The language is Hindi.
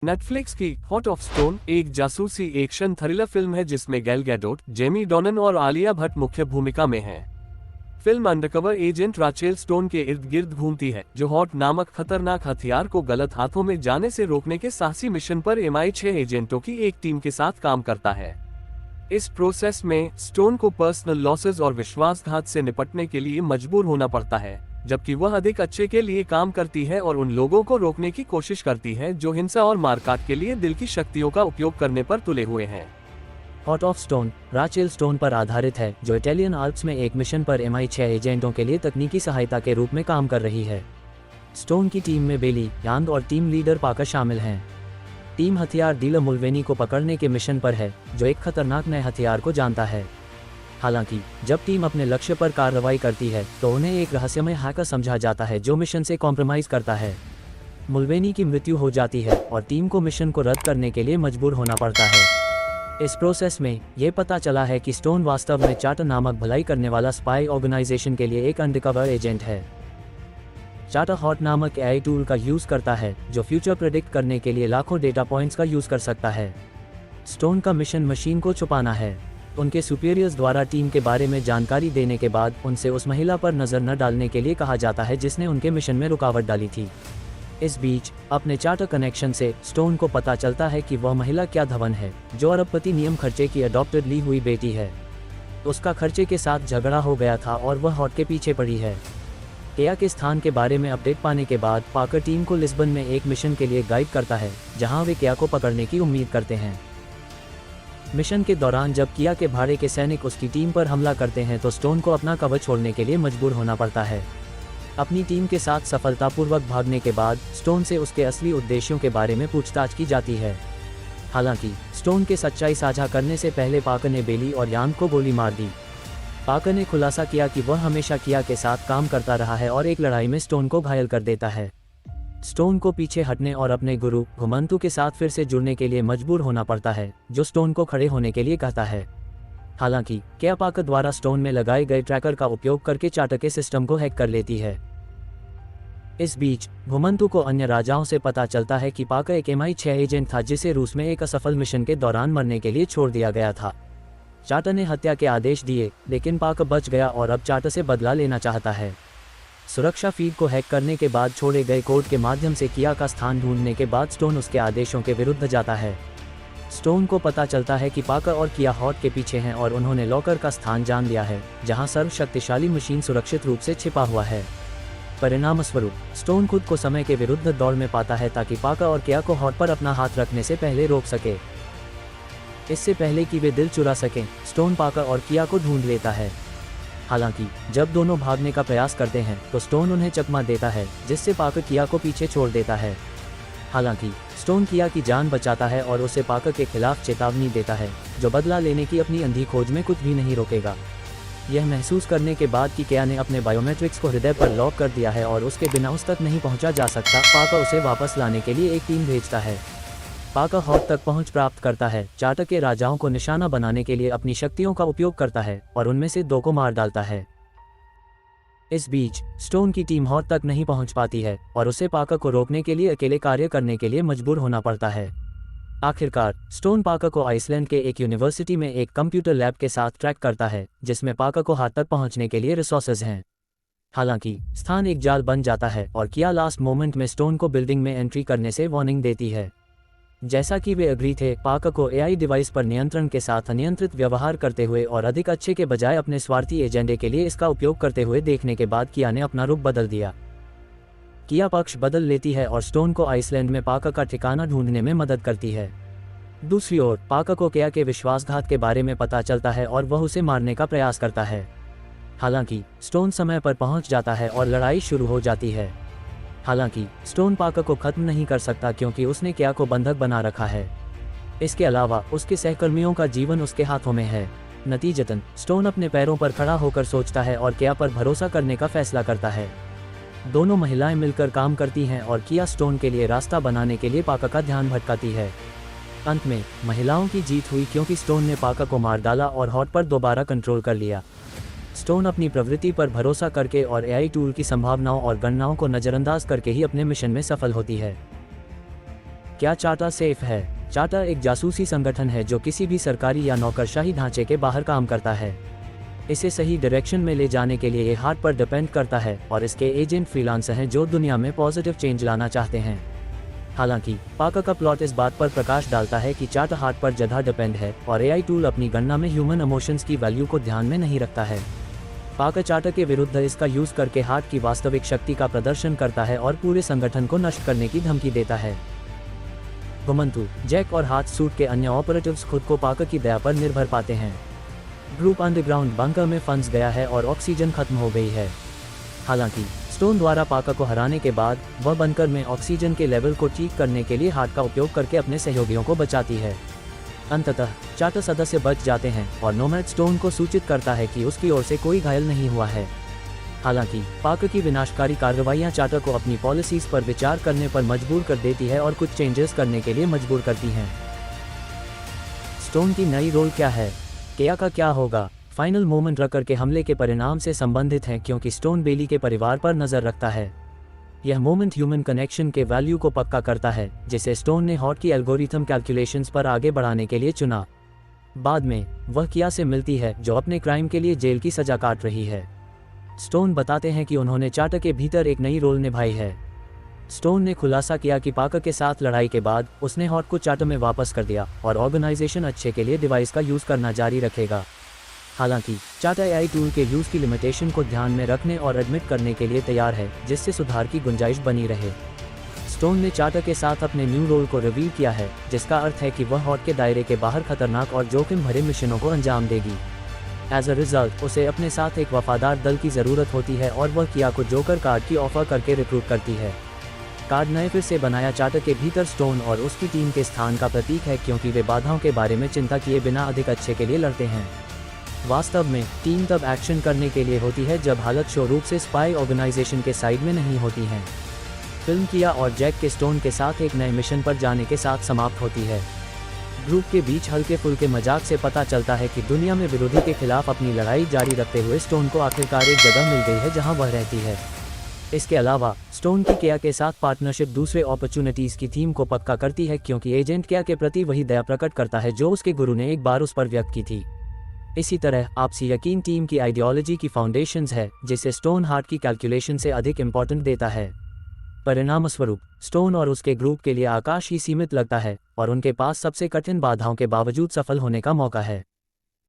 नेटफ्लिक्स की हॉट ऑफ स्टोन एक जासूसी एक्शन थ्रिलर फिल्म है जिसमें गैल गैडोट, जेमी डॉनन और आलिया भट्ट मुख्य भूमिका में हैं। Film undercover agent Rachel Stone के इर्द गिर्द घूमती है, जो हॉट नामक खतरनाक हथियार को गलत हाथों में जाने से रोकने के साहसी मिशन पर MI6 एजेंटों की एक टीम के साथ काम करता है। इस प्रोसेस में स्टोन को पर्सनल लॉसेस और विश्वासघात से निपटने के लिए मजबूर होना पड़ता है, जबकि वह अधिक अच्छे के लिए काम करती है और उन लोगों को रोकने की कोशिश करती है जो हिंसा और मारकाट के लिए दिल की शक्तियों का उपयोग करने पर तुले हुए हैं। Heart of Stone Rachel Stone पर आधारित है, जो इटालियन आल्प्स में एक मिशन पर MI6 एजेंटों के लिए तकनीकी सहायता के रूप में काम कर रही है। स्टोन की टीम में बेली, यांग और टीम लीडर पाकर शामिल हैं। टीम हथियार डीलर मुल्वेनी को पकड़ने के मिशन पर है, जो एक खतरनाक नए हथियार को जानता है। हालांकि जब टीम अपने लक्ष्य पर कार्रवाई करती है तो उन्हें एक रहस्यमय हैकर समझा जाता है जो मिशन से कॉम्प्रोमाइज करता है। मुल्वेनी की मृत्यु हो जाती है और टीम को मिशन को रद्द करने के लिए मजबूर होना पड़ता है। इस प्रोसेस में ये पता चला है कि स्टोन वास्तव में चार्टर नामक भलाई करने वाला स्पाई ऑर्गेनाइजेशन के लिए एक अंडरकवर एजेंट है। चार्टर हॉट नामक AI टूल का यूज करता है, जो फ्यूचर प्रेडिक्ट करने के लिए लाखों डेटा पॉइंट्स का यूज कर सकता है। स्टोन का मिशन मशीन को छुपाना है। उनके सुपीरियर्स द्वारा टीम के बारे में जानकारी देने के बाद उनसे उस महिला पर नजर न डालने के लिए कहा जाता है जिसने उनके मिशन में रुकावट डाली थी। इस बीच अपने चार्टर कनेक्शन से स्टोन को पता चलता है कि वह महिला क्या धवन है, जो अरबपति नियम खर्चे की अडॉप्टेड ली हुई बेटी है। उसका खर्चे के साथ झगड़ा हो गया था और वह हॉट के पीछे पड़ी है। केया के स्थान के बारे में अपडेट पाने के बाद पाकर टीम को लिस्बन में एक मिशन के लिए गाइड करता है, जहां वे केया को पकड़ने की उम्मीद करते हैं। मिशन के दौरान जब किया के भाड़े के सैनिक उसकी टीम पर हमला करते हैं तो स्टोन को अपना कवच छोड़ने के लिए मजबूर होना पड़ता है। अपनी टीम के साथ सफलतापूर्वक भागने के बाद स्टोन से उसके असली उद्देश्यों के बारे में पूछताछ की जाती है। हालांकि स्टोन के सच्चाई साझा करने से पहले पाकर ने बेली और यांग को गोली मार दी। पाकर ने खुलासा किया कि वह हमेशा किया के साथ काम करता रहा है और एक लड़ाई में स्टोन को घायल कर देता है। स्टोन को पीछे हटने और अपने गुरु घुमंतु के साथ फिर से जुड़ने के लिए मजबूर होना पड़ता है, जो स्टोन को खड़े होने के लिए कहता है। हालांकि केया पाकर द्वारा स्टोन में लगाए गए ट्रैकर का उपयोग करके चार्टर के सिस्टम को हैक कर लेती है। इस बीच घुमंतु को अन्य राजाओं से पता चलता है कि पाकर एक MI6 एजेंट था जिसे रूस में एक असफल मिशन के दौरान मरने के लिए छोड़ दिया गया था। चार्टर ने हत्या के आदेश दिए, लेकिन पाकर बच गया और अब चार्टर से बदला लेना चाहता है। सुरक्षा फीड को हैक करने के बाद छोड़े गए कोड के माध्यम से किया का स्थान ढूंढने के बाद स्टोन उसके आदेशों के विरुद्ध जाता है। स्टोन को पता चलता है कि पाकर और किया हॉट के पीछे हैं और उन्होंने लॉकर का स्थान जान लिया है, जहां सर्वशक्तिशाली मशीन सुरक्षित रूप से छिपा हुआ है। परिणामस्वरूप स्टोन खुद को समय के विरुद्ध दौड़ में पाता है ताकि पाकर और किया को हॉट पर अपना हाथ रखने से पहले रोक सके। इससे पहले कि वे दिल चुरा सकें, स्टोन पाकर और किया को ढूंढ लेता है। हालांकि जब दोनों भागने का प्रयास करते हैं तो स्टोन उन्हें चकमा देता है, जिससे पाकर किया को पीछे छोड़ देता है। हालांकि स्टोन किया की जान बचाता है और उसे पाकर के खिलाफ चेतावनी देता है, जो बदला लेने की अपनी अंधी खोज में कुछ भी नहीं रोकेगा। यह महसूस करने के बाद कि किया ने अपने बायोमेट्रिक्स को हृदय पर लॉक कर दिया है और उसके बिना उस तक नहीं पहुंचा जा सकता, पाकर उसे वापस लाने के लिए एक टीम भेजता है। पाकर हॉट तक पहुंच प्राप्त करता है, चार्टर के राजाओं को निशाना बनाने के लिए अपनी शक्तियों का उपयोग करता है और उनमें से 2 को मार डालता है। इस बीच स्टोन की टीम हॉट तक नहीं पहुंच पाती है और उसे पाकर को रोकने के लिए अकेले कार्य करने के लिए मजबूर होना पड़ता है। आखिरकार स्टोन पाकर को आइसलैंड के एक यूनिवर्सिटी में एक कंप्यूटर लैब के साथ ट्रैक करता है, जिसमें पाकर को हाथ तक पहुंचने के लिए रिसोर्सेज हैं। हालांकि स्थान एक जाल बन जाता है और किया लास्ट मोमेंट में स्टोन को बिल्डिंग में एंट्री करने से वार्निंग देती है। जैसा कि वे अग्री थे, पाकर को AI डिवाइस पर नियंत्रण के साथ अनियंत्रित व्यवहार करते हुए और अधिक अच्छे के बजाय अपने स्वार्थी एजेंडे के लिए इसका उपयोग करते हुए देखने के बाद किया ने अपना रुख बदल दिया। किया पक्ष बदल लेती है और स्टोन को आइसलैंड में पाकर का ठिकाना ढूंढने में मदद करती है। दूसरी ओर पाकर को किया के विश्वासघात के बारे में पता चलता है और वह उसे मारने का प्रयास करता है। हालांकि स्टोन समय पर पहुंच जाता है और लड़ाई शुरू हो जाती है। हालांकि स्टोन पाकर को खत्म नहीं कर सकता क्योंकि उसने किया को बंधक बना रखा है। इसके अलावा उसके सहकर्मियों का जीवन उसके हाथों में है। नतीजतन स्टोन अपने पैरों पर खड़ा होकर सोचता है और किया पर भरोसा करने का फैसला करता है। दोनों महिलाएं मिलकर काम करती हैं और किया स्टोन के लिए रास्ता बनाने के लिए पाकर का ध्यान भटकाती है। अंत में महिलाओं की जीत हुई क्योंकि स्टोन ने पाकर को मार डाला और हॉट पर दोबारा कंट्रोल कर लिया। स्टोन अपनी प्रवृत्ति पर भरोसा करके और AI टूल की संभावनाओं और गणनाओं को नज़रअंदाज करके ही अपने मिशन में सफल होती है। क्या चाटा सेफ है? चाटा एक जासूसी संगठन है जो किसी भी सरकारी या नौकरशाही ढांचे के बाहर काम करता है। इसे सही डायरेक्शन में ले जाने के लिए ये हार्ट पर डिपेंड करता है और इसके एजेंट फ्रीलांसर हैं जो दुनिया में पॉजिटिव चेंज लाना चाहते हैं। हालांकि पाका का प्लॉट इस बात पर प्रकाश डालता है कि चाटा हार्ट पर ज्यादा डिपेंड है और एआई टूल अपनी गणना में ह्यूमन इमोशंस की वैल्यू को ध्यान में नहीं रखता है। पाका चाटा के विरुद्ध इसका यूज करके हार्ट की वास्तविक शक्ति का प्रदर्शन करता है और पूरे संगठन को नष्ट करने की धमकी देता है। घुमंतु, जैक और हाथ सूट के अन्य ऑपरेटिव्स खुद को पाका की दया पर निर्भर पाते हैं। ग्रुप अंडरग्राउंड बंकर में फंस गया है और ऑक्सीजन खत्म हो गई है। हालांकि स्टोन द्वारा पाका को हराने के बाद वह बंकर में ऑक्सीजन के लेवल को ठीक करने के लिए हार्ट का उपयोग करके अपने सहयोगियों को बचाती है। अंततः चाटा सदस्य बच जाते हैं और नोमैड स्टोन को सूचित करता है कि उसकी ओर से कोई घायल नहीं हुआ है। हालांकि पाका की विनाशकारी कार्रवाइयां चाटा को अपनी पॉलिसीज पर विचार करने पर मजबूर कर देती है और कुछ चेंजेस करने के लिए मजबूर करती हैं। स्टोन की नई रोल क्या है? केया का क्या होगा? फाइनल मोमेंट रकर के हमले के परिणाम से संबंधित है क्योंकि स्टोन बेली के परिवार पर नजर रखता है। यह मोमेंट ह्यूमन कनेक्शन के वैल्यू को पक्का करता है जिसे स्टोन ने हॉट की एल्गोरिथम कैलकुलेशंस पर आगे बढ़ाने के लिए चुना। बाद में वह किया से मिलती है जो अपने क्राइम के लिए जेल की सजा काट रही है। स्टोन बताते हैं कि उन्होंने चाटा के भीतर एक नई रोल निभाई है। स्टोन ने खुलासा किया कि पाका के साथ लड़ाई के बाद उसने हॉट को चाटा में वापस कर दिया और ऑर्गेनाइजेशन अच्छे के लिए डिवाइस का यूज करना जारी रखेगा। हालांकि चाटा एआई टूल के यूज की लिमिटेशन को ध्यान में रखने और एडमिट करने के लिए तैयार है जिससे सुधार की गुंजाइश बनी रहे। स्टोन ने चाटा के साथ अपने न्यू रोल को रिवील किया है जिसका अर्थ है कि वह हॉट के दायरे के बाहर खतरनाक और जोखिम भरे मिशनों को अंजाम देगी। एज अ रिजल्ट उसे अपने साथ एक वफादार दल की ज़रूरत होती है और वह किया को जोकर कार्ड की ऑफर करके रिक्रूट करती है। कार्ड नए फिर से बनाया चाटा के भीतर स्टोन और उसकी टीम के स्थान का प्रतीक है क्योंकि वे बाधाओं के बारे में चिंता किए बिना अधिक अच्छे के लिए लड़ते हैं। वास्तव में टीम तब एक्शन करने के लिए होती है जब हालत शो रूप से स्पाई ऑर्गेनाइजेशन के साइड में नहीं होती हैं। फिल्म किया और जैक के स्टोन के साथ एक नए मिशन पर जाने के साथ समाप्त होती है। ग्रुप के बीच हल्के फुल्के मजाक से पता चलता है कि दुनिया में विरोधी के खिलाफ अपनी लड़ाई जारी रखते हुए स्टोन को आखिरकार एक जगह मिल गई है जहां वह रहती है। इसके अलावा स्टोन की केया के साथ पार्टनरशिप दूसरे अपॉर्चुनिटीज की थीम को पक्का करती है क्योंकि एजेंट केया के प्रति वही दया प्रकट करता है जो उसके गुरु ने एक बार उस पर व्यक्त की थी। इसी तरह आपसी यकीन टीम की आइडियोलॉजी की फाउंडेशंस है जिसे स्टोन हार्ट की कैलकुलेशन से अधिक इम्पोर्टेंट देता है। परिणामस्वरूप स्टोन और उसके ग्रुप के लिए आकाश ही सीमित लगता है और उनके पास सबसे कठिन बाधाओं के बावजूद सफल होने का मौका है।